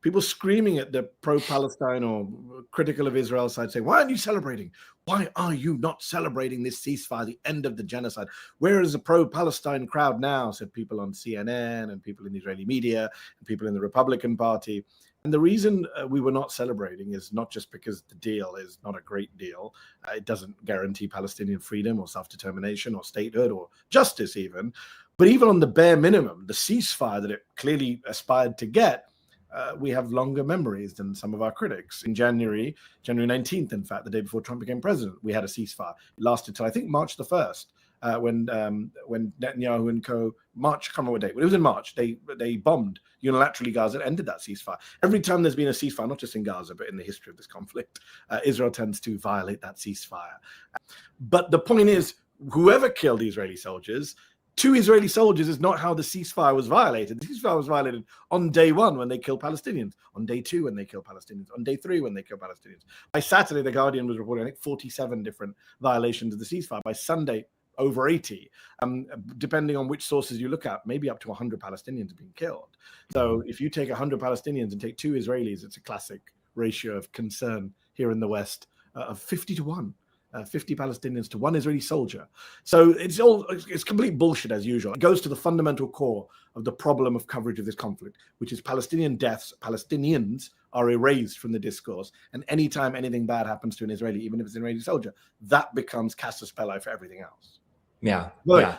people screaming at the pro-Palestine or critical of Israel side saying, why aren't you celebrating? Why are you not celebrating this ceasefire, the end of the genocide? Where is the pro-Palestine crowd now? Said people on CNN and people in the Israeli media and people in the Republican Party. And the reason we were not celebrating is not just because the deal is not a great deal. It doesn't guarantee Palestinian freedom or self-determination or statehood or justice even. But even on the bare minimum, the ceasefire that it clearly aspired to get, we have longer memories than some of our critics. In January 19th, in fact, the day before Trump became president, we had a ceasefire. It lasted till I think March the 1st. When Netanyahu and co. March, I can't remember what date, but it was in March. They bombed unilaterally Gaza and ended that ceasefire. Every time there's been a ceasefire, not just in Gaza, but in the history of this conflict, Israel tends to violate that ceasefire. But the point is, whoever killed the Israeli soldiers, 2 Israeli soldiers is not how the ceasefire was violated. The ceasefire was violated on day 1 when they killed Palestinians, on day 2 when they killed Palestinians, on day 3 when they killed Palestinians. By Saturday, The Guardian was reporting, I think, 47 different violations of the ceasefire. By Sunday, over 80, depending on which sources you look at, maybe up to 100 Palestinians have been killed. So if you take 100 Palestinians and take 2 Israelis, it's a classic ratio of concern here in the West of 50 to 1. 50 Palestinians to 1 Israeli soldier. So it's complete bullshit as usual. It goes to the fundamental core of the problem of coverage of this conflict, which is Palestinian deaths. Palestinians are erased from the discourse. And anytime anything bad happens to an Israeli, even if it's an Israeli soldier, that becomes casus belli for everything else. Yeah. But yeah.